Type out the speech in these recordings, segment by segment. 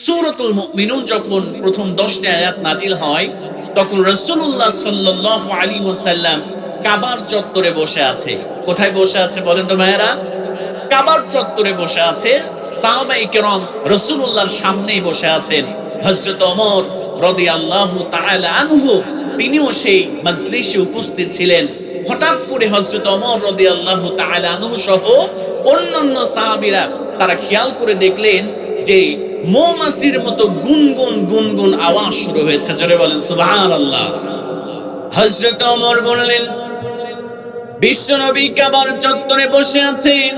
সূরাতুল মুমিনুন যখন প্রথম 10টি আয়াত নাজিল হয়, তখন রাসূলুল্লাহ সাল্লাল্লাহু আলাইহি ওয়াসাল্লাম কাবার চত্বরে বসে আছে। কোথায় বসে আছে বলেন তো ভাইয়েরা? কাবার চত্বরে বসে আছে। সাহাবায়ে কেরাম রাসূলুল্লাহর সামনেই বসে আছেন। হযরত ওমর রাদিয়াল্লাহু তাআলা আনহু তিনিও সেই মজলিসে উপস্থিত ছিলেন। হঠাৎ করে হযরত ওমর রাদিয়াল্লাহু তাআলা আনহু সহ অন্যান্য সাহাবীরা তারা খেয়াল করে দেখলেন যে মৌমাছির মতো গুনগুন গুনগুন আওয়াজ শুরু হয়েছে। জোরে বলেন সুবহানাল্লাহ। হযরত ওমর বললেন, বিশ্বনবী কাবার চত্বরে বসে আছেন,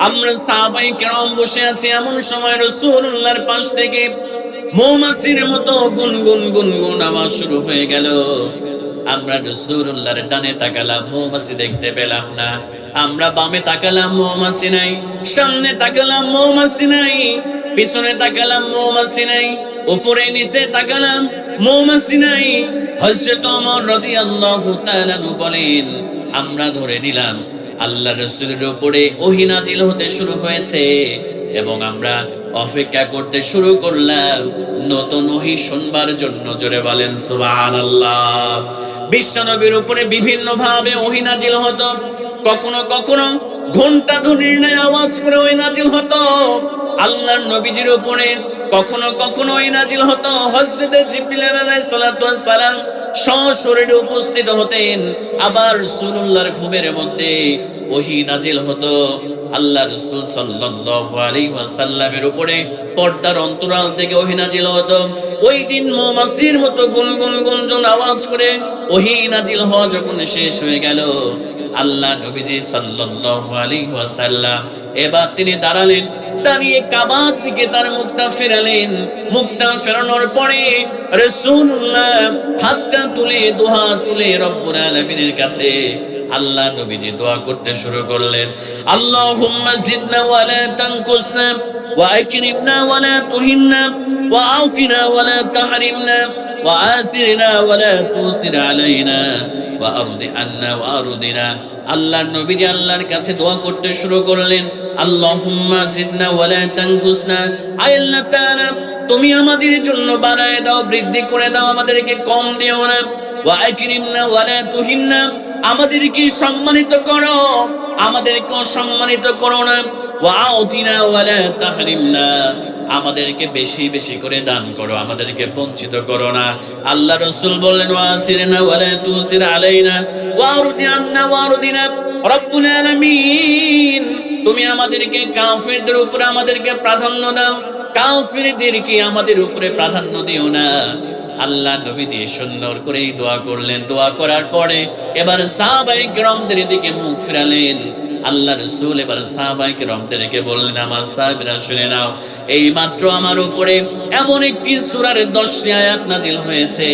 আমরা সাহাবায়ে কেরাম বসে আছি, এমন সময় রাসূলুল্লাহর পাশ থেকে মৌমাছির মতো গুনগুন গুনগুন আওয়াজ শুরু হয়ে গেল। আমরা রাসূলুল্লাহর ডানে তাকালাম, মৌমাছি দেখতে পেলাম না। আমরা বামে তাকালাম, মৌমাছি নাই। সামনে তাকালাম, মৌমাছি নাই। পিছনে তাকালাম, মৌমাছি নাই। উপরে নিচে তাকালাম, মৌমাছি নাই। হযরত ওমর রাদিয়াল্লাহু তাআলা বলেন, আমরা ধরে নিলাম আল্লাহর রাসূলের উপরে ওহী নাজিল হতে শুরু হয়েছে এবং আমরা অপেক্ষা করতে শুরু করলাম নতুন ওহী শুনবার জন্য। জোরে বলেন সুবহানাল্লাহ। বিশ্বনবীর উপরে বিভিন্ন ভাবে ওহী নাজিল হতো। কখনো কখনো ঘন্টা ধ্বনির ন্যায় আওয়াজ করে ওহী নাজিল হতো আল্লাহর নবীজির উপরে। কখনো কখনো ওহী নাজিল হতো হযরত জিবরিল আলাইহিস সালাতু ওয়াস সালাম সশরীরে উপস্থিত হতেন। আবার রাসূলুল্লাহর ঘুমের মধ্যে ওহী নাজিল হতো আল্লাহ রাসূল সাল্লাল্লাহু আলাইহি ওয়াসাল্লামের উপরে। পর্দার অন্তরাল থেকে ওহী নাজিল হতো। ওই দিন মৌমাছির মতো গুনগুন গুনগুন আওয়াজ করে ওহী নাজিল হওয়া যখন শেষ হয়ে গেল, আল্লাহ নবীজি সাল্লাল্লাহু আলাইহি ওয়াসাল্লাম এবার তিনি দাঁড়ালেন। দাঁড়িয়ে কাবার দিকে তার মুখটা ফেরালেন। মুখটা ফেরানোর পরে রাসূলুল্লাহ হাতটা তুলে দুহাত তুলে রব্বুল আলামিনের কাছে আল্লাহ নবীজি দোয়া করতে শুরু করলেন, আল্লাহুম্মা জিদনা ওয়া লা তানকুসনা ওয়া আকরিমনা ওয়া লা তুহিননা ওয়া আতিনা ওয়া লা তাহরিমনা ওয়া আসিরনা ওয়া লা তুসির আলাইনা ওয়া আরদি আন্না ওয়া আরদিনা। আল্লাহর নবীজি আল্লাহর কাছে দোয়া করতে শুরু করলেন, আল্লাহুম্মা জিদনা ওয়া লা তানকুসনা, আয় আল্লাহ তাআলা তুমি আমাদের জন্য বাড়ায় দাও, বৃদ্ধি করে দাও, আমাদেরকে কম দিও না। ওয়া আকরিমনা ওয়া লা তুহিননা, আমাদেরকে সম্মানিত করো, আমাদেরকে অসম্মানিত করো না। ওয়া আতিনা ওয়া লা তাহরিমনা, আমাদেরকে বেশি বেশি করে দান করো, আমাদেরকে বঞ্চিত করো না। আল্লাহ রাসূল বললেন, ওয়া আসিরনা ওয়া লা তুসির আলাইনা ওয়া আরদি আন্না ওয়া আরদিনা। রব্বুল আলামিন তুমি আমাদেরকে কাফিরদের উপরে আমাদেরকে প্রাধান্য দাও, কাফিরদেরকে আমাদের উপরে প্রাধান্য দিও না। আল্লাহ নবীজি সুন্দর করে দোয়া করলেন। দোয়া করার পরে এবার সাহাবায়ে কেরামদের দিকে মুখ ফিরালেন। আল্লাহ রাসূল এবার সাহাবায়ে কেরামদেরকে বললেন, আমার সাহাবীরা শুনে নাও, এই মাত্র আমার উপরে এমন একটি সূরার 10টি আয়াত নাজিল হয়েছে।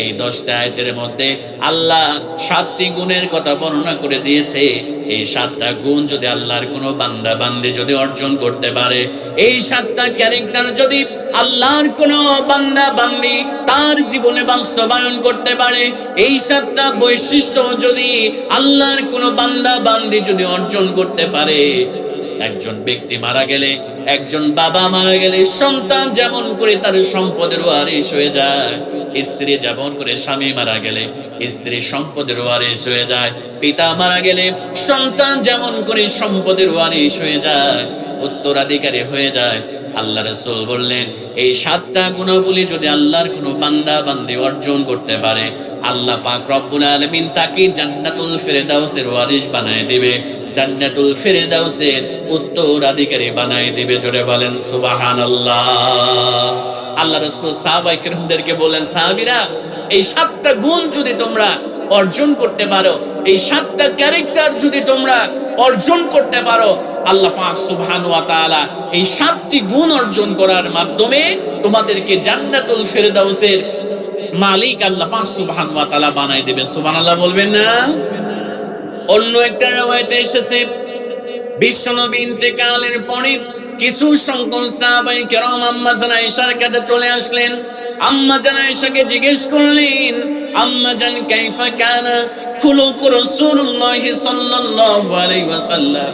এই 10টা আয়াতের মধ্যে আল্লাহ 7টি গুণের কথা বর্ণনা করে দিয়েছে। এই 7টা গুণ যদি আল্লাহর কোনো বান্দা বান্দী যদি অর্জন করতে পারে, এই 7টা ক্যারেক্টার যদি আল্লাহর কোনো বান্দা বান্দী তার জীবনে বাস্তবায়ন করতে পারে, এই 7টা বৈশিষ্ট্য যদি আল্লাহর কোনো বান্দা বান্দী যদি অর্জন করতে পারে, একজন ব্যক্তি মারা গেলে, একজন বাবা মারা গেলে সন্তান যেমন করে তার সম্পদের ওয়ারিশ হয়ে যায়, স্ত্রী যেমন করে স্বামী মারা গেলে স্ত্রী সম্পদের ওয়ারিশ হয়ে যায়, পিতা মারা গেলে সন্তান যেমন করে সম্পদের ওয়ারিশ হয়ে যায়, উত্তরাধিকারী হয়ে যায়। আল্লাহ রাসূল বললেন, এই 7টা গুণাবলী যদি আল্লাহর কোনো বান্দা বান্দী অর্জন করতে পারে, আল্লাহ পাক রব্বুল আলামিন তাকে জান্নাতুল ফেরদাউসের ওয়ারিশ বানায় দিবে, জান্নাতুল ফেরদাউসের উত্তরাধিকারী বানায় দিবে। জোরে বলেন সুবহানাল্লাহ। আল্লাহ রাসূল সাহাবায়ে কেরামদেরকে বলেন, সাহাবীরা এই 7টা গুণ যদি তোমরা অর্জন করতে পারো, এই 7টা ক্যারেক্টার যদি তোমরা অর্জন করতে পারো, আল্লাহ পাক সুবহানাহু ওয়া তাআলা এই 7টি গুণ অর্জন করার মাধ্যমে তোমাদেরকে জান্নাতুল ফেরদাউসের মালিক আল্লাহ পাক সুবহানাহু ওয়া তাআলা বানায় দিবে। সুবহানাল্লাহ বলবেন না? অন্য একটা riwayate এসেছে, বিশ্বনবী ইন্তেকালের পরে কিছু সংখ্যক সাহাবায়ে কেরাম আম্মা জান আয়েশার কাছে চলে আসলেন। আম্মা জান আয়েশাকে জিজ্ঞেস করলেন, আম্মা জান কাইফা কানা খুলুক রাসূলুল্লাহ সাল্লাল্লাহু আলাইহি ওয়াসাল্লাম,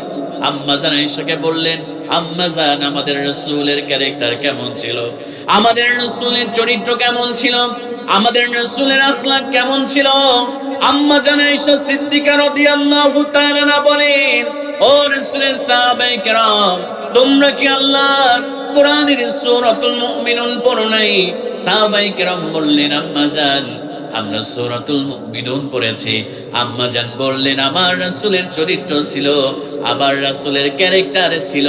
আম্মা জান আয়েশাকে বললেন, আম্মা জান আমাদের রাসূলের ক্যারেক্টার কেমন ছিল, আমাদের রাসূলের চরিত্র কেমন ছিল, আমাদের রাসূলের আখলাক কেমন ছিল। আম্মা জান আয়েশা সিদ্দিকা রাদিয়াল্লাহু তাআলা না বলেন, ও রাসূলের সাহাবায়ে কেরাম, তোমরা কি আল্লাহর কোরআনের সূরাতুল মুমিনুন পড়ো নাই? সাহাবায়ে কেরাম বললেন, আম্মা জান আমরা সূরাতুল মুমিনুন পড়েছি। আম্মা জান বললেন, আমার রাসূলের চরিত্র ছিল, আমার রাসূলের ক্যারেক্টার ছিল,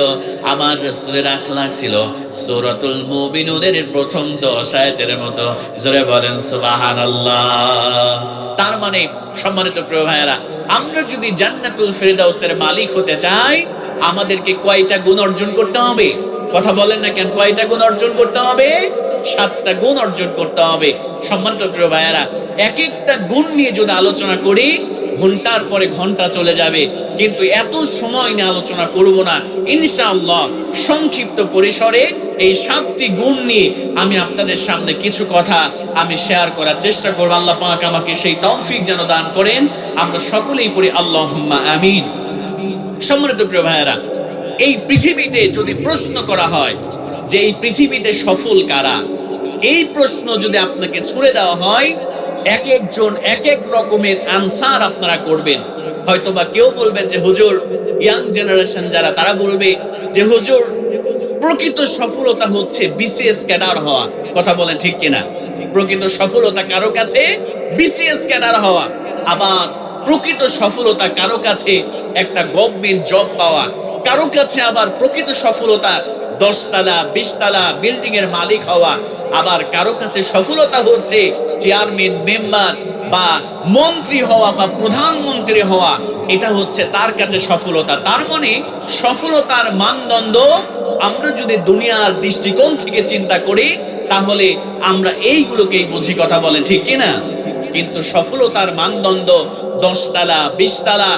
আমার রাসূলের আখলাক ছিল সূরাতুল মুমিনুনের প্রথম 10 আয়াতের মতো। জোরে বলেন সুবহানাল্লাহ। তার মানে সম্মানিত প্রিয় ভাইয়েরা, আমরা যদি জান্নাতুল ফেরদাউসের মালিক হতে চাই, আমাদেরকে কয়টা গুণ অর্জন করতে হবে? কথা বলেন না কেন? কয়টা গুণ অর্জন করতে হবে? 7টা গুণ অর্জন করতে হবে। সম্মানিত প্রিয় ভাইয়েরা, এক একটা গুণ নিয়ে যদি আলোচনা করি, ঘন্টার পরে ঘন্টা চলে যাবে, কিন্তু এত সময় নিয়ে আলোচনা করব না। ইনশাআল্লাহ সংক্ষিপ্ত পরিসরে এই 7টি গুণ নিয়ে আমি আপনাদের সামনে কিছু কথা আমি শেয়ার করার চেষ্টা করব। আল্লাহ পাক আমাকে সেই তৌফিক যেন দান করেন। আমরা সকলেই পড়ি আল্লাহুম্মা আমিন। সম্মানিত প্রিয় ভাইয়েরা, এই পৃথিবীতে যদি প্রশ্ন করা হয় যে এই পৃথিবীতে সফল কারা, এই প্রশ্ন যদি আপনাকে ছুড়ে দেওয়া হয়, এক একজন এক এক রকমের আনসার আপনারা করবেন। হয়তোবা কেউ বলবেন যে হুজুর, ইয়াং জেনারেশন যারা, তারা বলবে যে হুজুর, প্রকৃত সফলতা হচ্ছে বিসিএস ক্যাডার হওয়া। কথা বলেন ঠিক কিনা? প্রকৃত সফলতা কারো কাছে বিসিএস ক্যাডার হওয়া। আবার প্রকৃত সফলতা কারো কাছে একটা গভর্নমেন্ট জব পাওয়া, কারো কাছে আবার প্রকৃত সফলতা 10 তলা 20 তলা বিল্ডিং এর মালিক হওয়া, আবার কারো কাছে সফলতা হচ্ছে চেয়ারম্যান, মেম্বার বা মন্ত্রী হওয়া বা প্রধানমন্ত্রী হওয়া। এটা হচ্ছে তার কাছে সফলতা। তার মানে সফলতার মানদণ্ড আমরা যদি দুনিয়ার দৃষ্টিকোণ থেকে চিন্তা করি, তাহলে আমরা এইগুলোকেই বুঝি। কথা বলেন ঠিক কিনা? কিন্তু সফলতার মানদণ্ড 10 তলা 20 তলা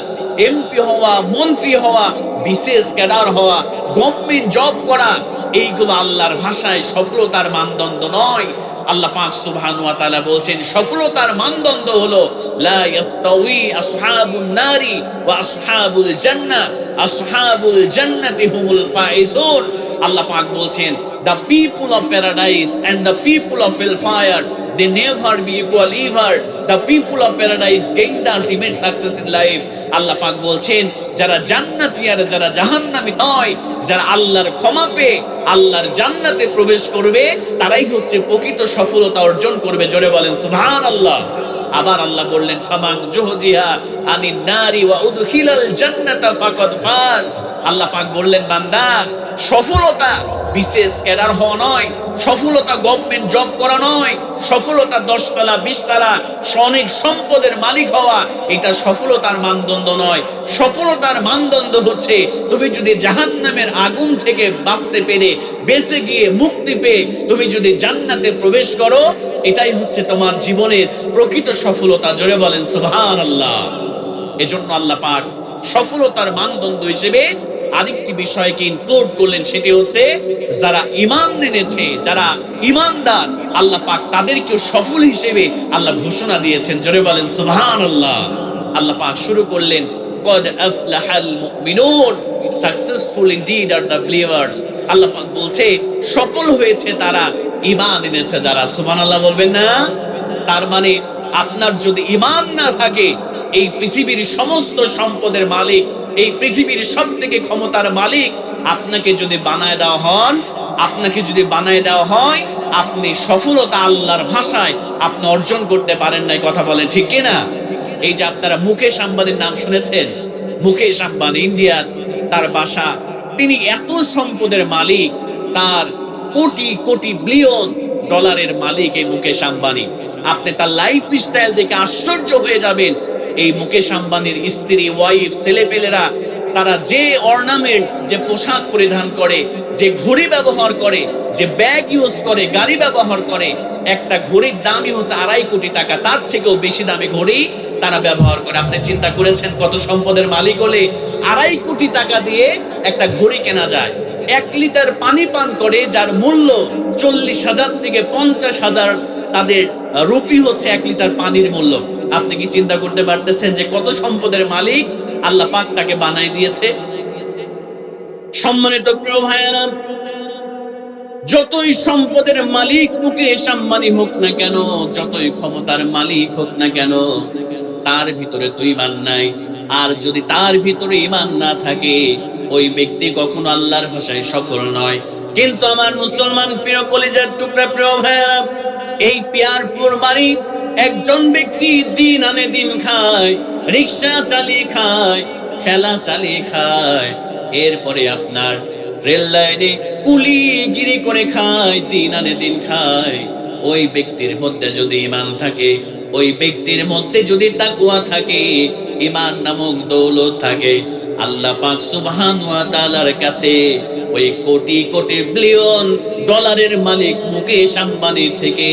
এমপি হওয়া, মন্ত্রী হওয়া, বিশেষ ক্যাডার হওয়া, গভর্নমেন্ট জব করা, এইগুলো আল্লাহর ভাষায় সফলতার মানদণ্ড নয়। আল্লাহ পাক সুবহানাহু ওয়া তাআলা বলছেন, সফলতার মানদণ্ড হলো লা ইয়াস্তাউই আসহাবুন নারি ওয়া আসহাবুল জান্নাহ, আসহাবুল জান্নাতি হুমুল ফাইজুন। আল্লাহ পাক বলছেন, the people of paradise and the people of hellfire, they never be equal ever. The people of paradise gain the ultimate success in life. আল্লাহ পাক বলছেন, যারা জান্নাতি আর যারা জাহান্নামী নয়, যারা আল্লাহর ক্ষমা পেয়ে আল্লাহর জান্নাতে প্রবেশ করবে, তারাই হচ্ছে প্রকৃত সফলতা অর্জন করবে। জোরে বলেন সুবহানাল্লাহ। আবার আল্লাহ বললেন, ফামান জুহজিহা আনিন নারি ওয়া উদখিলাল জান্নাতা ফাকাদ ফাজ। আল্লাহ পাক বললেন, বান্দা, সফলতা বিশেষ ক্যাডার হওয়া নয়, সফলতা গভর্নমেন্ট জব করা নয়, সফলতা 10 তলা 20 তলা অনেক সম্পদের মালিক হওয়া, এটা সফলতার মানদণ্ড নয়। সফলতার মানদণ্ড হচ্ছে তুমি যদি জাহান্নামের আগুন থেকে বাঁচতে পেরে, বেঁচে গিয়ে মুক্তি পেয়ে তুমি যদি জান্নাতে প্রবেশ করো, এটাই হচ্ছে তোমার জীবনের প্রকৃত সফলতা। জোরে বলেন সুবহানাল্লাহ। এজন্য আল্লাহ পাক সফলতার মানদণ্ড হিসেবে আরেকটি বিষয়কে ইনক্লুড করলেন, সেটি হচ্ছে যারা ঈমান এনেছে, যারা ঈমানদার, আল্লাহ পাক তাদেরকেও সফল হিসেবে আল্লাহ ঘোষণা দিয়েছেন। জোরে বলেন সুবহানাল্লাহ। আল্লাহ পাক শুরু করলেন, কদ আফলাহাল মুমিনুন, successful indeed are the believers. Allah পাক বলছে, সফল হয়েছে তারা ঈমান এনেছে যারা। সুবহানাল্লাহ বলবেন না? তার মানে আপনার যদি ঈমান না থাকে, এই পৃথিবীর সমস্ত সম্পদের মালিক, এই পৃথিবীর সবথেকে ক্ষমতার মালিক আপনাকে যদি বানায় দেওয়া হন, আপনাকে যদি বানায় দেওয়া হয়, আপনি সফলতা আল্লাহর ভাষায় আপনি অর্জন করতে পারেন নাই। কথা বলেন ঠিক কিনা? এই যে আপনারা মুকেশ আম্বানির নাম শুনেছেন, মুকেশ আম্বানি ইন্ডিয়ার তার বাসা, তিনি এত সম্পদের মালিক, তার কোটি কোটি বিলিয়ন ডলারের মালিক এই মুকেশ আম্বানি। আপনি তার লাইফ স্টাইল দেখে আশ্চর্য হয়ে যাবেন। এই মুকেশ আম্বানির স্ত্রী, ওয়াইফ, ছেলেপেলেরা, তারা যে অর্নামেন্টস, যে পোশাক পরিধান করে, যে ঘড়ি ব্যবহার করে, যে ব্যাগ ইউজ করে, গাড়ি ব্যবহার করে, একটা ঘড়ির দামই হচ্ছে 2.5 কোটি টাকা। তার থেকেও বেশি দামি ঘড়ি তারা ব্যবহার করে। আপনি চিন্তা করেছেন কত সম্পদের মালিক হলে 2.5 কোটি টাকা দিয়ে একটা ঘড়ি কেনা যায়? 1 লিটার পানি পান করে, যার মূল্য 40,000 থেকে 50,000 তাদের রুপি হচ্ছে 1 লিটার পানির মূল্য। আপনি কি চিন্তা করতে পারতেছেন যে কত সম্পদের মালিক আল্লাহ পাক তাকে বানাই দিয়েছে? সম্মানিত প্রিয় ভাইয়েরা, যতই সম্পদের মালিক মুকেশ আম্বানি হোক না কেন, যতই ক্ষমতার মালিক হোক না কেন, তার ভিতরে তো ঈমান নাই। আর যদি তার ভিতরে ঈমান না থাকে, ওই ব্যক্তি কখনো আল্লাহর ভাষায় সফল নয়। কিন্তু আমার মুসলমান প্রিয় কলিজার টুকরা প্রিয় ভাইয়েরা, এই পিয়ারপুর বাড়ি একজন ব্যক্তি দিন আনে দিন খায়, রিক্সা চালিয়ে খায়, ঠেলা চালিয়ে খায়, এরপরে আপনার রেল লাইনে কুলিগিরি করে খায়, দিন আনে দিন খায়। ওই ব্যক্তির মধ্যে যদি ঈমান থাকে, ওই ব্যক্তির মধ্যে যদি তাকওয়া থাকে, ঈমান নামক দৌলত থাকে, আল্লাহ পাক সুবহানাহু ওয়া তাআলার কাছে ওই কোটি কোটি বিলিয়ন ডলারের মালিক মুকেশ আম্বানির থেকে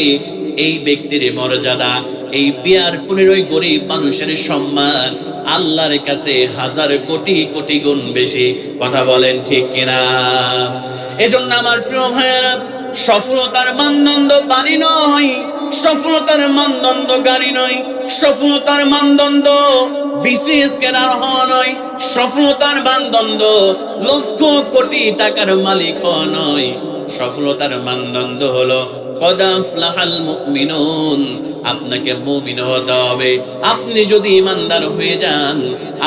এই ব্যক্তির মর্যাদা, এই পিয়ারপুরের ওই গরিব মানুষের সম্মান আল্লাহর কাছে হাজার কোটি কোটি গুণ বেশি। কথা বলেন ঠিক কিনা? এজন্য আমার প্রিয় ভাইয়েরা, সফলতার মানদণ্ড বাড়ি নয়, সফলতার মানদণ্ড গাড়ি নয়, সফলতার মানদণ্ড বিসিএস কেনার হওয়া নয়, সফলতার মানদণ্ড লক্ষ কোটি টাকার মালিক হওয়া নয়। সফলতার মানদণ্ড হলো কদ আফলাহাল মুমিনুন, আপনাকে মুমিন হতে হবে। আপনি যদি ইমানদার হয়ে যান,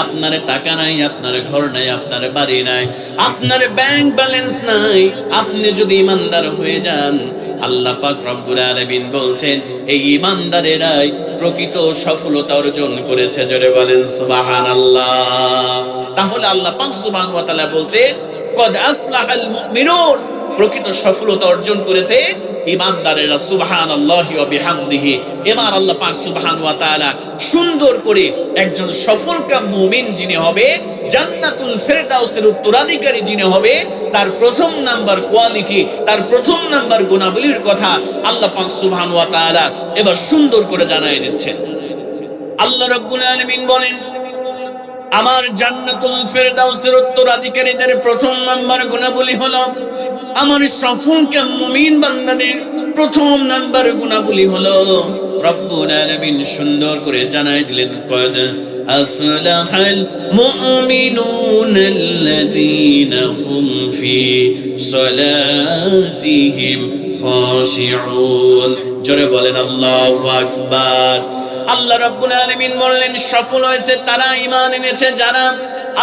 আপনার টাকা নাই, আপনার ঘর নাই, আপনার বাড়ি নাই, আপনার ব্যাংক ব্যালেন্স নাই, আপনি যদি ইমানদার হয়ে যান, আল্লাহ পাক রব্বুল আলামিন বলছেন এই ইমানদারেরাই প্রকৃত সফলতা অর্জন করেছে। জোরে বলেন সুবহানাল্লাহ। তাহলে আল্লাহ পাক সুবহানাহু ওয়া তাআলা বলছেন কদ আফলাহাল মুমিনুন, প্রকৃত সফলতা অর্জন করেছে ইমানদারেরা। সুবহানাল্লাহি ওয়া বিহামদিহি। এবার আল্লাহ পাক সুবহানাহু ওয়া তাআলা সুন্দর করে একজন সফলকাম মুমিন যিনি হবে, জান্নাতুল ফেরদাউসের উত্তরাধিকারী যিনি হবে, তার প্রথম নাম্বার কোয়ালিটি, তার প্রথম নাম্বার গুণাবলীর কথা আল্লাহ পাক সুবহানাহু ওয়া তাআলা এবার সুন্দর করে জানায় দিচ্ছেন। আল্লাহ রাব্বুল আলামিন বলেন, আমার জান্নাতুল ফেরদাউসের উত্তরাধিকারীদের প্রথম নাম্বার গুণাবলী হলো, আমার সফলকাম মুমিন বান্দাদের প্রথম নাম্বার গুণাবলী হলো, রব্বুল আলামিন সুন্দর করে জানায় দিলেন কদ আফলাহাল মুমিনুনাল্লাযীনা হুম ফি সালাতিহিম খাশিউন। জোরে বলেন আল্লাহু আকবার। আল্লাহ রাব্বুল আলামিন বললেন সফল হয়েছে তারা, ঈমান এনেছে যারা।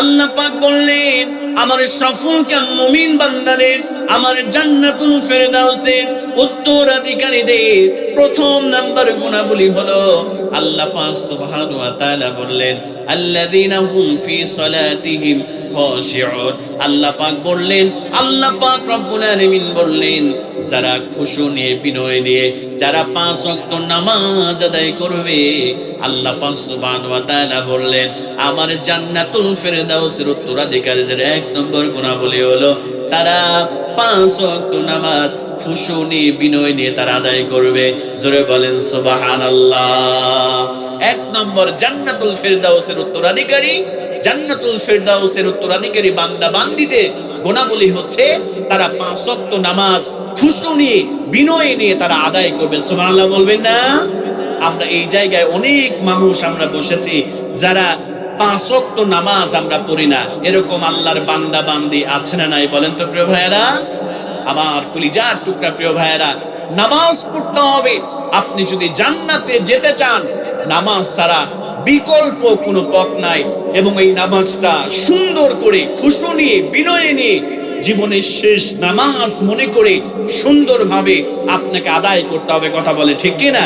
আল্লাহ পাক বললেন আমার সফলকাম মুমিন বান্দাদের, আমার জান্নাতুল ফেরদাউসের উত্তরাধিকারীদের প্রথম নাম্বার গুণাবলী হলো, আল্লাহ পাক সুবহানাহু ওয়া তাআলা বললেন আল্লাযীনা হুম ফি সালাতিহিম খাশিউন। আল্লাহ পাক বললেন, আল্লাহ পাক রব্বুল আলামিন বললেন যারা খুশু নিয়ে, বিনয় নিয়ে, যারা 5 ওয়াক্ত নামাজ আদায় করবে, আল্লাহ পাক সুবহানাহু ওয়া তাআলা বললেন আমার জান্নাতুল ফেরদাউসের উত্তরাধিকারীদের 1 নম্বর গুণাবলী হলো তারা 5 ওয়াক্ত নামাজ খুশু নিয়ে, বিনয় নিয়ে তারা আদায় করবে। জোরে বলেন সুবহানাল্লাহ। 1 নম্বর জান্নাতুল ফেরদাউসের উত্তরাধিকারী, জান্নাতুল ফেরদাউসের উত্তরাধিকারী বান্দা বান্দীদের গুণাবলী হচ্ছে তারা 5 ওয়াক্ত নামাজ খুশু নিয়ে, বিনয় নিয়ে তারা আদায় করবে। সুবহানাল্লাহ বলবেন না? আমরা এই জায়গায় অনেক মানুষ আমরা বসেছি যারা 5 ওয়াক্ত নামাজ আমরা পড়ি না। এরকম আল্লাহর বান্দা বান্দি আছে না নাই বলেন তো প্রিয় ভাইয়েরা? আমার কলিজার টুকরা প্রিয় ভাইয়েরা, নামাজ পড়তে হবে। আপনি যদি জান্নাতে যেতে চান, নামাজ ছাড়া বিকল্প কোনো পথ নাই। এবং এই নামাজটা সুন্দর করে খুশু নিয়ে, বিনয় নিয়ে, জীবনের শেষ নামাজ মনে করে সুন্দরভাবে আপনাকে আদায় করতে হবে। কথা বলে ঠিক কিনা?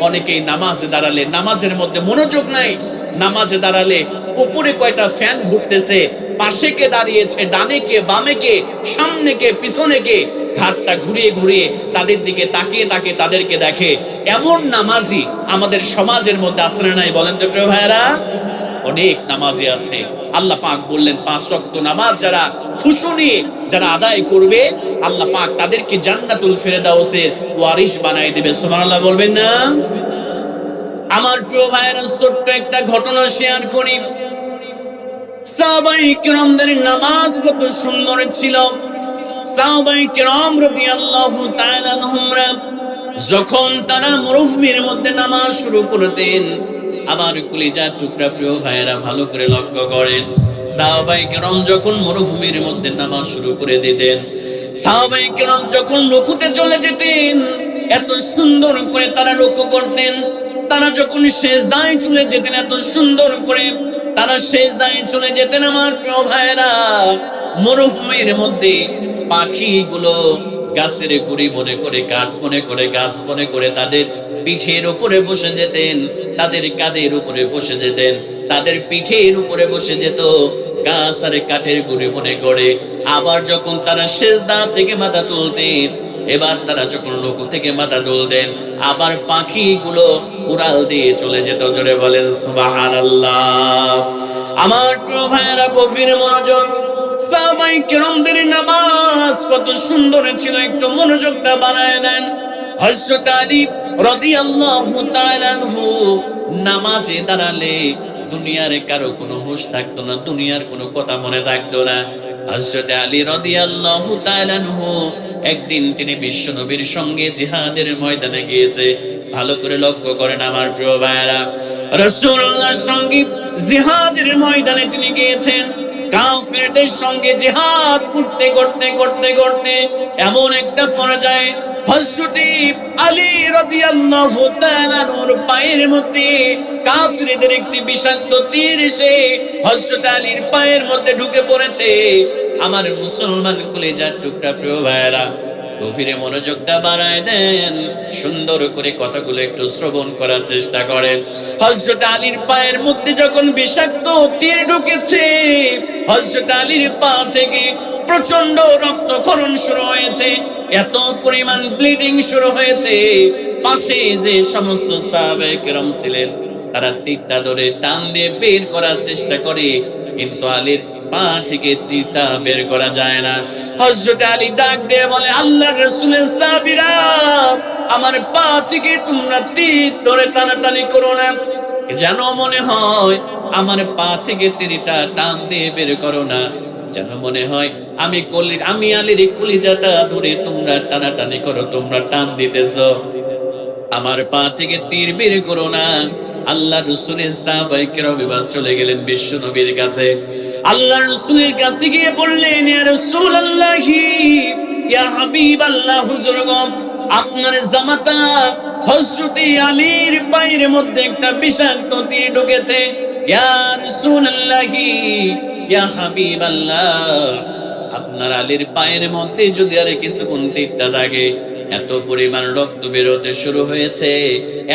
অনেকেই নামাজে দাঁড়ালে নামাজের মধ্যে মনোযোগ নাই। নামাজে দাঁড়ালে উপরে কয়টা ফ্যান ঘুরতেছে, পাশে কে দাঁড়িয়েছে, ডানে কে, বামে কে, সামনে কে, পিছনে কে, ঘাটটা ঘুরিয়ে ঘুরিয়ে তাদের দিকে তাকিয়ে তাকিয়ে তাদেরকে দেখে। এমন নামাজি আমাদের সমাজের মধ্যে আছে না নাই বলেন তো প্রিয় ভাইয়েরা? অনেক নামাজি আছে। আল্লাহ পাক বললেন 5 ওয়াক্ত নামাজ যারা খুশু নিয়ে যারা আদায় করবে, আল্লাহ পাক তাদেরকে জান্নাতুল ফেরদাউসের ওয়ারিশ বানায় দিবে। সুবহানাল্লাহ বলবেন না? আমার প্রিয় ভাইয়েরা, ছোট্ট একটা ঘটনা শেয়ার করি। সাহাবায়ে কিরামদের নামাজ কত সুন্দর ছিল। সাহাবায়ে কিরাম রাদিয়াল্লাহু তাআলা আনহুমরা যখন তারা মরুভূমির মধ্যে নামাজ শুরু করতেন, আমার কলিজার টুকরা প্রিয় ভাইয়েরা ভালো করে লক্ষ্য করেন, সাহাবায়ে কেরাম যখন মরুভূমির মধ্যে নামাজ শুরু করে দিতেন, সাহাবায়ে কেরাম যখন রুকুতে চলে যেতেন, এত সুন্দর করে তারা রুকু করতেন। তারা যখন সিজদায় চলে যেতেন, এত সুন্দর করে তারা সিজদায় চলে যেতেন। আমার প্রিয় ভাইরা, মরুভূমির মধ্যে পাখিগুলো গাছের গুড়ি মনে করে, কাঠ মনে করে, গাছ মনে করে তাদের পিঠের উপরে বসে যেতেন, তাদের কাঁধের উপরে বসে যেতেন, তাদের পিঠের উপরে বসে যেত গাছ আর কাঠের গুড়ি মনে করে। আবার যখন তারা সিজদা থেকে মাথা তুলতেন, এবার তারা যখন রুকু থেকে মাথা তুলতেন, আবার পাখিগুলো উড়াল দিয়ে চলে যেত। জোরে বলেন সুবহানাল্লাহ। আমার প্রিয় ভাইয়েরা, গভীর মনোযোগ। সাহাবায়ে কেরামদের নামাজ কত সুন্দর ছিল, একটু মনোযোগটা বাড়ায় দেন। হযরত আলী রাদিয়াল্লাহু তাআলা আনহু নামাজে দাঁড়ালে দুনিয়ার কারো কোনো হুঁশ থাকতো না, দুনিয়ার কোনো কথা মনে থাকতো না। হযরত আলী রাদিয়াল্লাহু তাআলা আনহু একদিন তিনি বিশ্বনবীর সঙ্গে জিহাদের ময়দানে গিয়েছে। ভালো করে লক্ষ্য করেন আমার প্রিয় ভাইরা, রাসূলুল্লাহর সঙ্গে জিহাদের ময়দানে তিনি গিয়েছেন। কাফিরদের সঙ্গে জিহাদ করতে করতে করতে করতে এমন একটা পর্যায়ে হযরত আলী রাদিয়াল্লাহু তাআলা নূর পায়ের মধ্যে কাফিরদের একটি বিষাক্ত তীর এসে হযরত আলীর পায়ের মধ্যে ঢুকে পড়েছে। আমার মুসলমান কলিজার টুকরা প্রিয় ভাইরা, গভীরে মনোযোগটা বাড়ায় দেন, সুন্দর করে কথাগুলো একটু শ্রবণ করার চেষ্টা করেন। হযরত আলীর পায়ের মধ্যে যখন বিষাক্ত তীর ঢুকেছে, হযরত আলীর পা থেকে প্রচন্ড রক্তক্ষরণ শুরু হয়েছে, এত পরিমাণ ব্লিডিং শুরু হয়েছে। পাশে যে সমস্ত সাহাবায়ে কেরাম ছিলেন, তারা তীরটা ধরে টান দিয়ে বের করার চেষ্টা করে, কিন্তু আলীর পা থেকে তীরটা বের করা যায় না। হযরত আলী ডাক দিয়ে বলে, আল্লাহর রাসূলের সাহাবীরা, আমার পা থেকে তোমরা তীর ধরে টানাটানি করো না, যেন মনে হয় আমার পা থেকে তীরটা টান দিয়ে বের করো না, যেন মনে হয় আমি আলীর কলিজাটা ধরে তোমরা টানাটানি করো, তোমরা টান দিতেছো, আমার পা থেকে তীর বের করো না। আল্লাহ রাসূলের সাহাবায়ে কেরাম এবার চলে গেলেন বিশ্ব নবীর কাছে। আল্লাহ রাসূলের কাছে গিয়ে বললেন, ইয়া রাসূলুল্লাহি, ইয়া হাবিবাল্লাহ, হুজুর গো, আপনার জামাতা হযরত আলীর পায়ের মধ্যে একটা বিষাক্ত তীর ঢুকেছে। ইয়া রাসূলুল্লাহি, ইয়া হাবিবাল্লাহ, আপনার আলীর পায়ের মধ্যে যদি আর কিছুক্ষণ তীরটা লাগে, এত পরিমাণ রক্ত বেরোতে শুরু হয়েছে,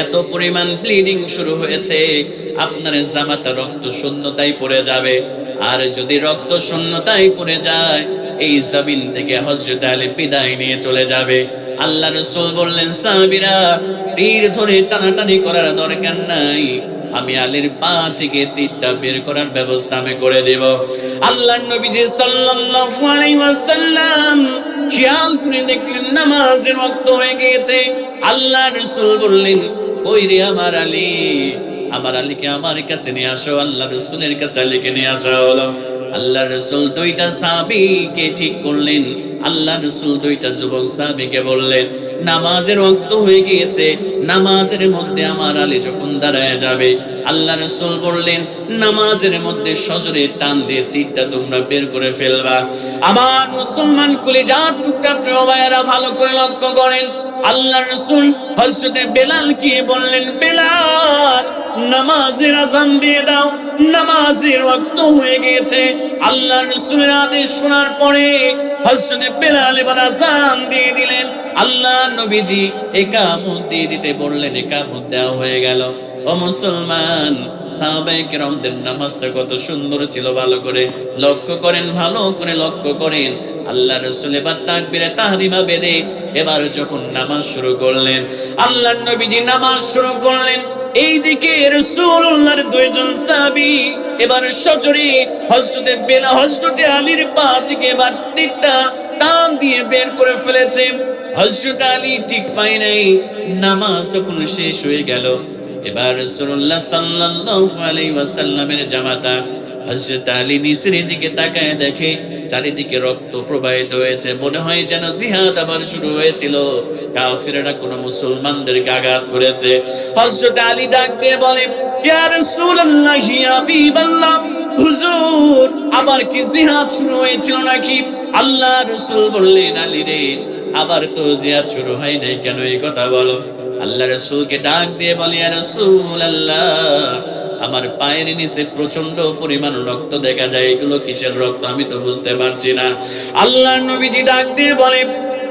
এত পরিমাণ ব্লিডিং শুরু হয়েছে, আপনার জামাতা রক্ত শূন্যতায় পড়ে যাবে। আর যদি রক্ত শূন্যতায় পড়ে যায়, এই জমিন থেকে হযরত আলী বিদায় নিয়ে চলে যাবে। আল্লাহ রাসূল বললেন, সাহাবীরা, তীর ধরে টানাটানি করার দরকার নাই, আমি আলীর পা থেকে তীরটা বের করার ব্যবস্থা আমি করে দেব। আল্লাহর নবীজি সাল্লাল্লাহু আলাইহি ওয়াসাল্লাম খেয়াল করে দেখলেন নামাজের ওয়াক্ত হয়ে গিয়েছে। আল্লাহর রাসূল বললেন, কই রে আমার আলী, আমার আলীকে আমার কাছে নিয়ে আসো। আল্লাহর রাসূলের কাছে আলীকে নিয়ে আসা হলো। আল্লাহর রাসূল দুইটা সাহাবীকে ঠিক করলেন। আল্লাহর রাসূল দুইটা যুবক সাহাবীকে বললেন, নামাজের ওয়াক্ত হয়ে গিয়েছে, নামাজের মধ্যে আমার আলী যখন দাঁড়ায় যাবে, আল্লাহর রাসূল বললেন, নামাজের মধ্যে সজোরে টান দিয়ে তীরটা তোমরা বের করে ফেলবা। আমার মুসলমান কলিজার টুকরা প্রিয় ভাইয়েরা, ভালো করে লক্ষ্য করেন। আল্লাহর রাসূল হযরত বেলালকে বললেন, বেলাল, নামাজের আযান দিয়ে দাও, নামাজের ওয়াক্ত হয়ে গিয়েছে। আল্লাহর রাসূলের আদেশ শোনার পরে হযরত বেলাল এবার আযান দিয়ে দিলেন। আল্লাহ নবীজি ইকামত দিয়ে দিতে বললেন, ইকামত দেওয়া হয়ে গেল। ও মুসলমান, সাহাবায়ে কেরামদের নামাজটা কত সুন্দর ছিল, ভালো করে লক্ষ্য করেন, ভালো করে লক্ষ্য করেন। আল্লাহ রাসূল এবার তাকবীরে তাহরিমা বেঁধে এবার যখন নামাজ শুরু করলেন, আল্লাহর নবীজি নামাজ শুরু করলেন। এইদিকে রাসূলুল্লাহর দুইজন সাহাবী এবার সজোরে হযরত আলীর পা থেকে এবার তীরটা টান দিয়ে বের করে ফেলেছে। হযরত আলী ঠিক পায় নাই। নামাজ যখন শেষ হয়ে গেল, এবার রাসূলুল্লাহ সাল্লাল্লাহু আলাইহি ওয়াসাল্লামের জামাতা হযরত আলী নিচের দিকে তাকায় দেখে চারিদিকে রক্ত প্রবাহিত হয়েছে। মনে হয় যেন জিহাদ আবার শুরু হয়েছিল, কাফিররা কোন মুসলমানদেরকে আঘাত করেছে। হযরত আলী ডাক দিয়ে বলে, ইয়া রাসূলুল্লাহ, ইয়া হাবিবাল্লাহ, হুজুর আবার কি জিহাদ শুরু হয়েছিল নাকি? আল্লাহ রাসূল বললেন, আলী রে, আবার তো জিহাদ শুরু হয় নাই, কেন এই কথা বলো? আল্লাহ রাসূলকে ডাক দিয়ে বলে, ইয়া রাসূলুল্লাহ, আমার পায়ের নিচে প্রচন্ড পরিমাণ রক্ত দেখা যায়, এগুলো কিসের রক্ত আমি তো বুঝতে পারছি না। আল্লাহর নবীজি ডাক দিয়ে বলে,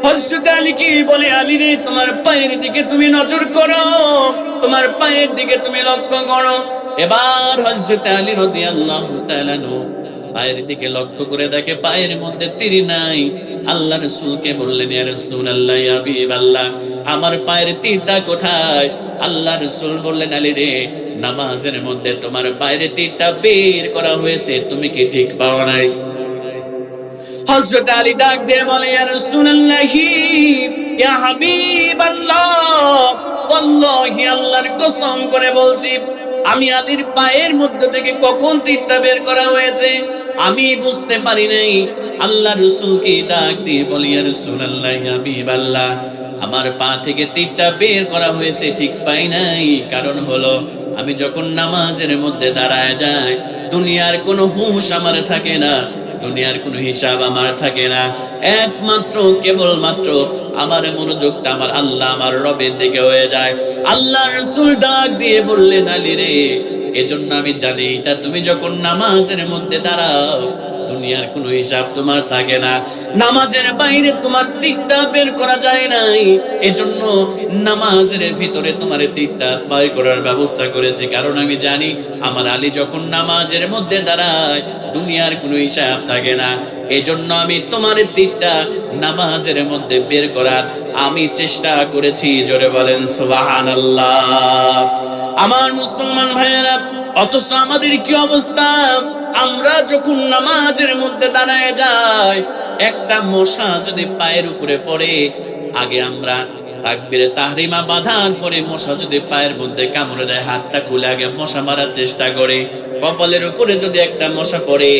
হযরত আলীকে বলে, আলী রে, তোমার পায়ের দিকে তুমি নজর করো, তোমার পায়ের দিকে তুমি লক্ষ্য করো। এবার হযরত আলী রাদিয়াল্লাহু তাআলা পায়ের দিকে লক্ষ্য করে দেখে পায়ের মধ্যে তীর নাই। আল্লাহ রাসূলকে বললেন, ইয়া রাসূলুল্লাহ, ইয়া হাবিবাল্লাহ, আমার পায়ের তীরটা কোথায়? আল্লাহ রাসূল বললেন, আলী রে, নামাজের মধ্যে তোমার পায়ের তীরটা বের করা হয়েছে, তুমি কি ঠিক পাও নাই? হযরত আলী ডাক দিয়ে বলে, ইয়া রাসূলুল্লাহ, ইয়া হাবিবাল্লাহ, ওয়াল্লাহি আল্লাহর কসম করে বলছি, আমি আলীর পায়ের মধ্যে থেকে কখন তীরটা বের করা হয়েছে আমি বুঝতে পারি নাই। আল্লাহ রাসূলকে ডাক দিয়ে বলি, ইয়া রাসূলুল্লাহ, ইয়া হাবিবাল্লাহ, আমার পা থেকে তীরটা বের করা হয়েছে ঠিক পাই নাই। কারণ হলো, আমি যখন নামাজের মধ্যে দাঁড়ায় যাই, দুনিয়ার কোনো হুঁশ আমার থাকে না, দুনিয়ার কোনো হিসাব আমার থাকে না, একমাত্র কেবলমাত্র আমার মনোযোগটা আমার আল্লাহ, আমার রবের দিকে হয়ে যায়। আল্লাহ রাসূল ডাক দিয়ে বললেন, আলী রে, এজন্য আমি জানি তা তুমি যখন নামাজের মধ্যে দাঁড়াও, দুনিয়ার কোনো হিসাব তোমার থাকে না, নামাজের বাইরে তোমার তীরটা বের করা যায় নাই, এজন্য নামাজের ভিতরে তোমার তীরটা বের করার ব্যবস্থা করেছি। কারণ আমি জানি আমার আলী যখন নামাজের মধ্যে দাঁড়ায়, দুনিয়ার কোনো হিসাব থাকে না, এজন্য আমি তোমার তীরটা নামাজের মধ্যে বের করার আমি চেষ্টা করেছি। জোরে বলেন সুবহানাল্লাহ। আমার মুসলমান ভাইয়েরা, অথচ আমাদের কি অবস্থা? আমরা যখন নামাজের মধ্যে দাঁড়ায় যাই, একটা মশা যদি পায়ের উপরে পড়ে, আগে আমরা তাকবীরে তাহরিমা বাঁধার পরে মশা যদি পায়ের মধ্যে কামড়ে দেয়, হাতটা খুলে আগে মশা মারার চেষ্টা করে। কপালের উপরে যদি একটা মশা পড়ে,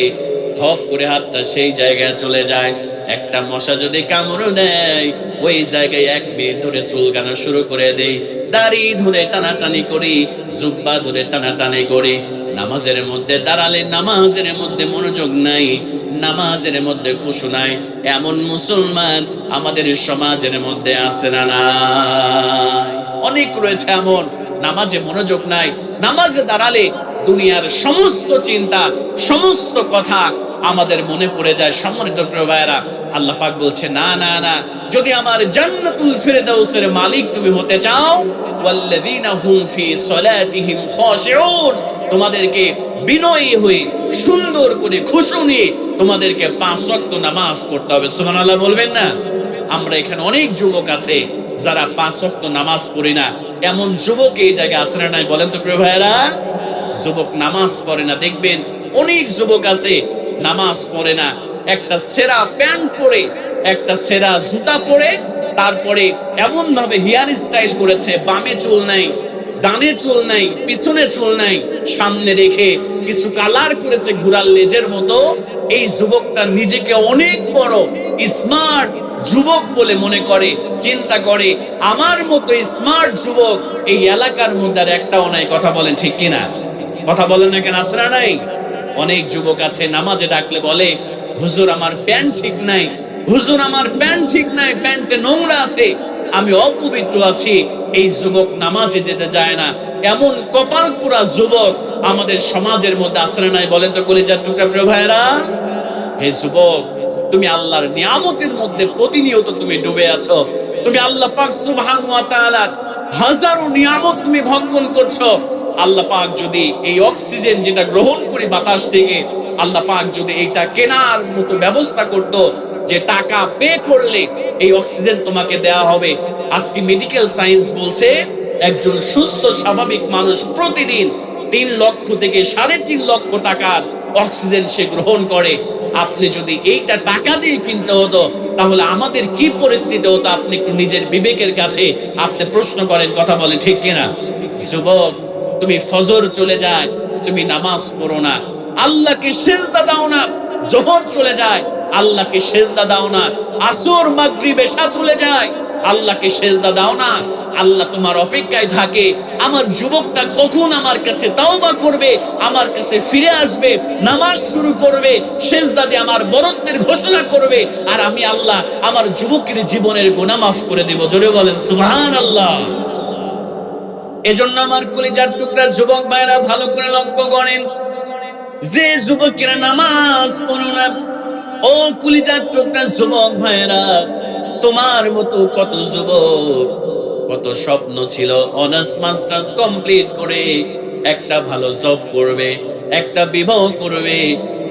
ধপ করে হাতটা সেই জায়গায় চলে যায়। একটা মশা যদি কামড় দেয়, ওই জায়গায় 1 মিনিট ধরে চুলকানো শুরু করে দেই, দাড়ি ধরে টানাটানি করি, জুব্বা ধরে টানাটানি করি। নামাজের মধ্যে দাঁড়ালে নামাজের মধ্যে মনোযোগ নাই, নামাজের মধ্যে খুশু নাই, এমন মুসলমান আমাদের সমাজের মধ্যে আছে না নাই? অনেক রয়েছে এমন, নামাজে মনোযোগ নাই, নামাজে দাঁড়ালে দুনিয়ার সমস্ত চিন্তা, সমস্ত কথা আমাদের মনে পড়ে যায়। সম্মানিত প্রিয় ভাইয়েরা, আল্লাহ পাক বলছে, না না না, যদি আমার জান্নাতুল ফিরদাউসের মালিক তুমি হতে চাও, ওয়াল্লাযীনা হুম ফি সলাতিহিম খাশিউন, তোমাদেরকে বিনয়ী হয়ে সুন্দর করে খুশু নিয়ে তোমাদেরকে 5 ওয়াক্ত নামাজ পড়তে হবে। সুবহানাল্লাহ বলবেন না? আমরা এখানে অনেক যুবক আছে যারা 5 ওয়াক্ত নামাজ পড়ে না, এমন যুবক এই জায়গায় আছে না নাই বলেন তো প্রিয় ভাইয়েরা? যুবক নামাজ পড়ে না, দেখবেন অনেক যুবক আছে নামাজ পড়ে না, একটা সেরা প্যান্ট পরে, একটা সেরা জুতা পরে, তারপরে এমন ভাবে হেয়ার স্টাইল করেছে, বামে চুল নাই, ডানে চুল নাই, পিছনে চুল নাই, সামনে রেখে কিছু কালার করেছে ঘোড়ার লেজের মতো। এই যুবকটা নিজেকে অনেক বড় স্মার্ট যুবক বলে মনে করে, চিন্তা করে আমার মতো স্মার্ট যুবক এই এলাকার মধ্যে আর একটাও নাই। কথা বলেন ঠিক কিনা? কথা বলেন না কেন? আছে না নাই? অনেক যুবক আছে নামাজে ডাকলে বলে, হুজুর আমার প্যান্ট ঠিক নাই, হুজুর আমার প্যান্ট ঠিক নাই, প্যান্টে নোংরা আছে, আমি অপবিত্র আছি। এই যুবক নামাজে যেতে যায় না। এমন কপাল পুরা যুবক আমাদের সমাজের মধ্যে আছে না নাই বলেন তো কলিজার টুকরা প্রিয় ভাইরা? হে যুবক, তুমি আল্লাহর নিয়ামতের মধ্যে প্রতিনিয়ত তুমি ডুবে আছো। তুমি আল্লাহ পাক সুবহানাহু ওয়া তাআলার হাজারো নিয়ামত তুমি ভক্ষণ করছো। আল্লাহ পাক যদি এই অক্সিজেন যেটা গ্রহণ করি বাতাস থেকে, আল্লাহ পাক যদি এইটা কেনার মতো ব্যবস্থা করতো, যে টাকা পে করলে এই অক্সিজেন তোমাকে দেয়া হবে। আজকে মেডিকেল সায়েন্স বলছে একজন সুস্থ স্বাভাবিক মানুষ প্রতিদিন 3 লক্ষ থেকে 3.5 লক্ষ টাকার অক্সিজেন সে গ্রহণ করে। আপনি যদি এইটা টাকা দিয়ে কিনতে হতো, তাহলে আমাদের কি পরিস্থিতি হতো? আপনি একটু নিজের বিবেকের কাছে আপনি প্রশ্ন করেন। কথা বলেন ঠিক কিনা? যুবক, তুমি ফজর চলে যায়, তুমি নামাজ পড়ো না, আল্লাহকে সিজদা দাও না। যোহর চলে যায়, আল্লাহকে সিজদা দাও না। আসর মাগরিব এশা চলে যায়, আল্লাহকে সেজদা দাও না। আল্লাহ তোমার অপেক্ষায় থাকে, আমার যুবকটা কখন আমার কাছে তাওবা করবে, আমার কাছে ফিরে আসবে, নামাজ শুরু করবে, সেজদা দিয়ে আমার বরত্বের ঘোষণা করবে, আর আমি আল্লাহ আমার যুবকের জীবনের গুনাহ মাফ করে দেব। জোরে বলেন সুবহানাল্লাহ। এজন্য আমার কলিজার টুকরা যুবক ভাইরা ভালো করে লক্ষ্য করেন, যে যুবকেরা নামাজ পড়ো না, ও কলিজার টুকরা যুবক ভাইরা, তোমার মতো কত যুবক, কত স্বপ্ন ছিল অনার্স মাস্টার্স কমপ্লিট করে একটা ভালো জব করবে, একটা বিবাহ করবে,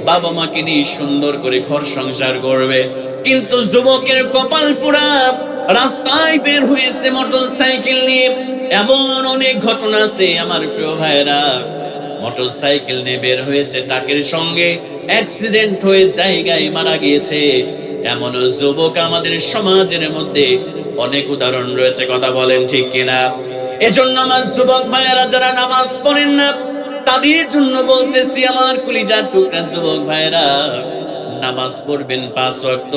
বাবা মাকে নিয়ে সুন্দর করে ঘর সংসার করবে, কিন্তু যুবকের কপাল পোড়া, রাস্তায় বের হয়েছে মোটর সাইকেল নিয়ে। এমন অনেক ঘটনা আছে আমার প্রিয় ভাইরা, মোটর সাইকেল নিয়ে বের হয়েছে, টাকের সঙ্গে অ্যাক্সিডেন্ট হয়ে জায়গায় মারা গিয়েছে। এমন যুবক আমাদের সমাজের মধ্যে অনেক উদাহরণ রয়েছে। কথা বলেন ঠিক কিনা? এজন্য আমার যুবক ভাইয়েরা যারা নামাজ পড়েন না, তাদের জন্য বলতেছি আমার কলিজার টুকরা যুবক ভাইয়েরা, নামাজ পড়বেন 5 ওয়াক্ত।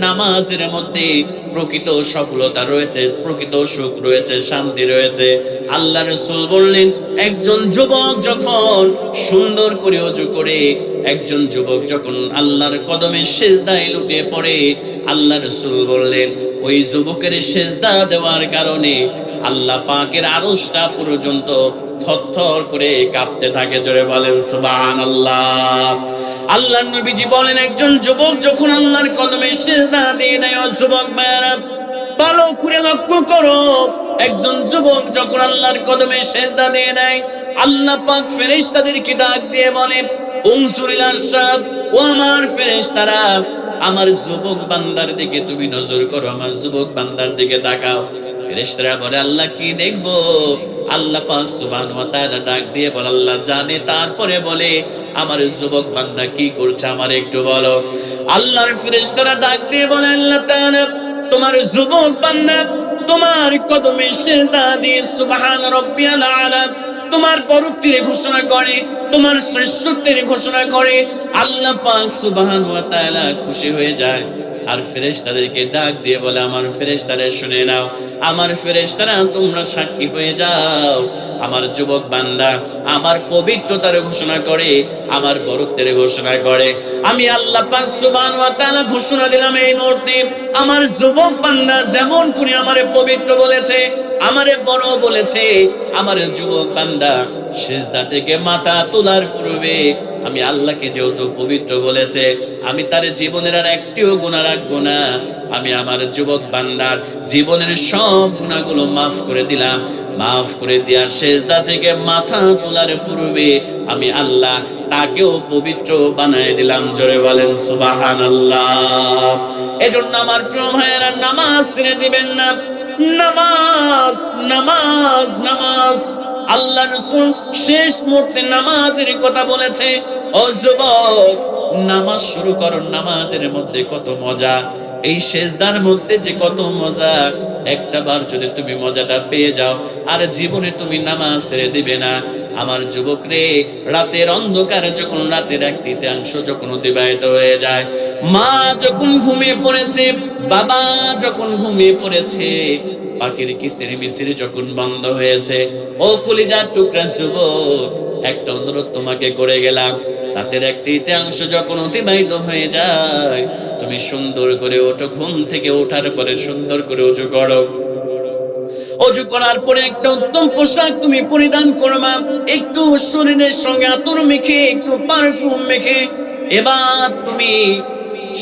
নামাজের মধ্যে প্রকৃত সফলতা রয়েছে, প্রকৃত সুখ রয়েছে, শান্তি রয়েছে। আল্লাহ রাসূল বললেন, একজন যুবক যখন সুন্দর করে ওযু করে, একজন যুবক যখন আল্লাহর কদমে সিজদায় লুটিয়ে পড়ে, আল্লাহ রাসূল বললেন ওই যুবকের সিজদা দেওয়ার কারণে আল্লাহ পাকের আরশটা পর্যন্ত থরথর করে কাঁপতে থাকে। জোরে বলেন সুবহানাল্লাহ। আল্লাহর নবীজি বলেন, একজন যুবক যখন আল্লাহর কদমে সিজদা দিয়ে দেয়, ও যুবক ভাইরা ভালো করে লক্ষ্য করো, একজন যুবক যখন আল্লাহর কদমে সিজদা দিয়ে দেয়, আল্লাহ পাক ফেরেশতাদেরকে ডাক দিয়ে বলে, উনসুরিল আরশাব, ও আমার ফেরেশতারা, আমার যুবক বান্দার দিকে তুমি নজর করো, আমার যুবক বান্দার দিকে তাকাও। ফেরেশতারা বলে, আল্লাহ কি দেখবো? আল্লাহ পাক সুবহানাহু ওয়া তাআলা ডাক দিয়ে বলে, আল্লাহ জানে। তারপরে বলে, আমার যুবক বান্দা কি করছে আমার একটু বলো। আল্লাহর ফেরেশতারা ডাক দিয়ে বলে, আল্লাহ তাআলা তোমার যুবক বান্দা তোমার কদমে সিজদা দিয়ে সুবহান রাব্বিয়াল আলা তোমার পরত্বের ঘোষণা করে, তোমার শ্রেষ্ঠত্বের ঘোষণা করে। আল্লাহ পাক সুবহানাহু ওয়া তাআলা খুশি হয়ে যায়, আর ফেরেশতাদেরকে ডাক দিয়ে বলে, আমার ফেরেশতারা শুনে নাও, আমার ফেরেশতারা তোমরা সাক্ষী হয়ে যাও, আমার যুবক বান্দা আমার পবিত্রতার ঘোষণা করে, আমার বরত্বের ঘোষণা করে। আমি আল্লাহ পাক সুবহানাহু ওয়া তাআলা ঘোষণা দিলাম এই মুহূর্তে, আমার যুবক বান্দা যেমন করে আমারে পবিত্র বলেছে, আমারে বড় বলেছে, আমার যুবক বান্দা সিজদা থেকে মাথা তোলার পূর্বে আমি আল্লাহকে যেহেতু পবিত্র বলেছে, আমি তার জীবনের আর একটিও গুনাহ রাখবো না। আমি আমার যুবক বান্দার জীবনের সব গুনাহগুলো মাফ করে দিলাম। মাফ করে দিয়া সিজদা থেকে মাথা তোলার পূর্বে আমি আল্লাহ তাকেও পবিত্র বানায় দিলাম। জোরে বলেন সুবহানাল্লাহ। এজন্য আমার প্রিয় ভাইয়েরা, নামাজ ছেড়ে দিবেন না। নামাজ নামাজ নামাজ, আল্লাহ রাসূল শেষ মুহূর্তে নামাজের কথা বলেছে। ও যুবক, নামাজ শুরু করো, নামাজের মধ্যে কত মজা, এই সিজদার মধ্যে যে কত মজা, একটা বার যদি তুমি মজাটা পেয়ে যাও, আর জীবনে তুমি নামাজ ছেড়ে দিবে না। আমার যুবক রে, রাতের অন্ধকারে যখন রাতের 1/3 যখন অতিবাহিত হয়ে যায়, মা যখন ঘুমিয়ে পড়েছে, বাবা যখন ঘুমিয়ে পড়েছে, পাখির কিচির মিচির যখন বন্ধ হয়েছে, ও কলিজার টুকরা যুবক, একটা অনুরোধ তোমাকে করে গেলাম, রাতের 1/3 যখন অতিবাহিত হয়ে যায়, তুমি সুন্দর করে ওঠো, ঘুম থেকে ওঠার পরে সুন্দর করে ওযু করো। ওযু করার পরে একটা উত্তম পোশাক তুমি পরিধান করবা, একটু শরীরের সঙ্গে আতর মেখে, একটু পারফিউম মেখে, এবার তুমি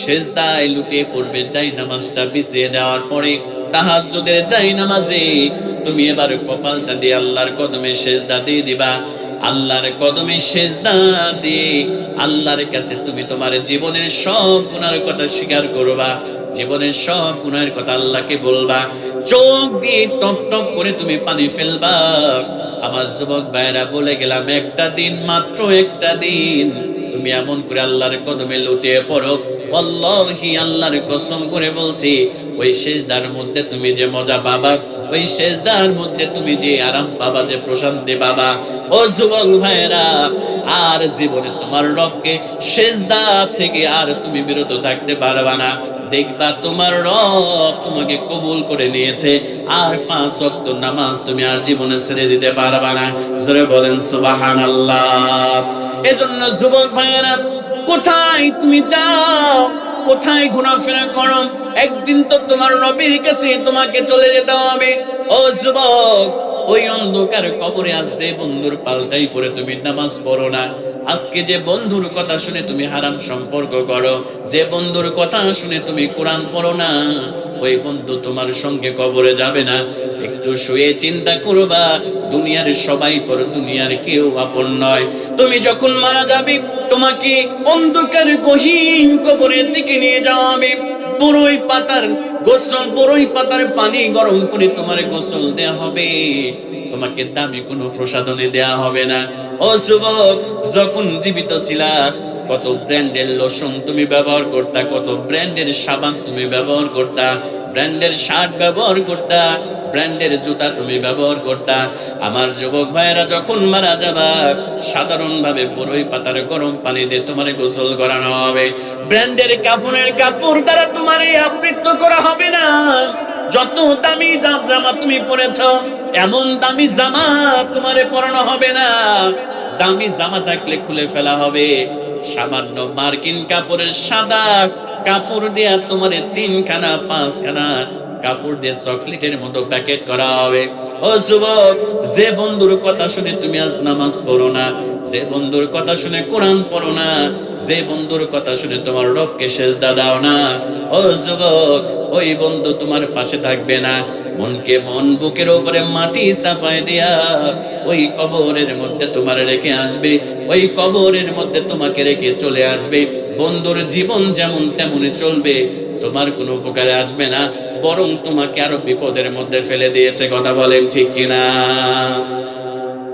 সিজদায় লুটিয়ে পড়বে। জায়নামাজটা বিছিয়ে দেওয়ার পরে তাহাজ্জুদের জায়নামাজে তুমি এবার কপালটা দিয়ে আল্লাহর কদমে সিজদা দিয়ে দিবা। আল্লাহর কদমে সিজদা দিয়ে আল্লাহর কাছে তুমি তোমার জীবনের সব গুনার কথা স্বীকার করবা, জীবনের সব গুনার কথা আল্লাহকে বলবা, চোখ দিয়ে টপ টপ করে তুমি পানি ফেলবা। আমার যুবক ভাইরা বলে গেলাম, একটা দিন, মাত্র একটা দিন তুমি এমন করে আল্লাহর কদমে লুটিয়ে পড়ো, আল্লাহি আল্লাহর কসম করে বলছি, ওই সিজদার মধ্যে তুমি যে মজা পাবা, ওই সিজদার মধ্যে তুমি যে আরাম পাবা, যে প্রশান্তি পাবা, ও যুবক ভাইরা, আর জীবনে তোমার রবকে সিজদা থেকে আর তুমি বিরত থাকতে পারবা না। দেখবা তোমার রব তোমাকে কবুল করে নিয়েছে, আর 5 ওয়াক্ত নামাজ তুমি আর জীবনে ছেড়ে দিতে পারবা না। জোরে বলেন সুবহানাল্লাহ। এজন্য যুবক ভাইয়েরা, কোথায় তুমি যাও, কোথায় ঘোরাফেরা করো, একদিন তো তোমার রবের কাছে তোমাকে চলে যেতে হবে। ও যুবক, ওই অন্ধকার কবরে আজ যে বন্ধুর পাল্টাই পরে তুমি নামাজ পড়ো না, আজকে যে বন্ধুর কথা শুনে তুমি হারাম সম্পর্ক করো, যে বন্ধুর কথা শুনে তুমি কোরআন পড়ো না, ওই বন্ধু তোমার সঙ্গে কবরে যাবে না। একটু শুয়ে চিন্তা করবা, দুনিয়ার সবাই পর, দুনিয়ার কেউ আপন নয়। তুমি যখন মারা যাবে, তোমাকে অন্ধকার গহীন কবরের দিকে নিয়ে যাওয়া হবে। বড়ই পাতার গোসল, বড়ই পাতার পানি গরম করে তোমার গোসল দেয়া হবে, তোমাকে দামি কোনো প্রসাধনে দেয়া হবে না। ও যুবক, যখন জীবিত ছিলা কত ব্র্যান্ডের লোশন তুমি ব্যবহার করতা, কত ব্র্যান্ডের সাবান তুমি ব্যবহার করতা, ব্র্যান্ডের শার্ট ব্যবহার করতা, ব্র্যান্ডের জুতা তুমি ব্যবহার করতা। আমার যুবক ভাইয়েরা, যখন মারা যাবা, সাধারণভাবে বড়ই পাতার গরম পানি দিয়ে তোমার গোসল করানো হবে। ব্র্যান্ডের কাফনের কাপড় দ্বারা তোমারে আবৃত করা হবে না। যত দামি জামা তুমি পরেছ, এমন দামি জামা তোমারে পরানো হবে না। দামি জামা থাকলে খুলে ফেলা হবে। সামান্য মার্কিন কাপড়ের সাদা কাপড় দিয়া তোমারে 3খানা 5খানা কাপড় দিয়ে চকলেটের মতো প্যাকেট করা হবে। ও যুবক, যে বন্ধুর কথা শুনে তুমি আজ নামাজ পড়ো না, যে বন্ধুর কথা শুনে কোরআন পড়ো না, যে বন্ধুর কথা শুনে তোমার রবকে সেজদা দাও না, ও যুবক, ওই বন্ধু তোমার পাশে থাকবে না। মনকে মন বুকের উপরে মাটি চাপায় দিয়া ওই কবরের মধ্যে তোমার রেখে আসবে, ওই কবরের মধ্যে তোমাকে রেখে চলে আসবে। বন্ধুর জীবন যেমন তেমনই চলবে, তোমার কোনো উপকারে আসবে না, বরং তোমাকে আরো বিপদের মধ্যে ফেলে দিয়েছে। কথা বলেন ঠিক কিনা?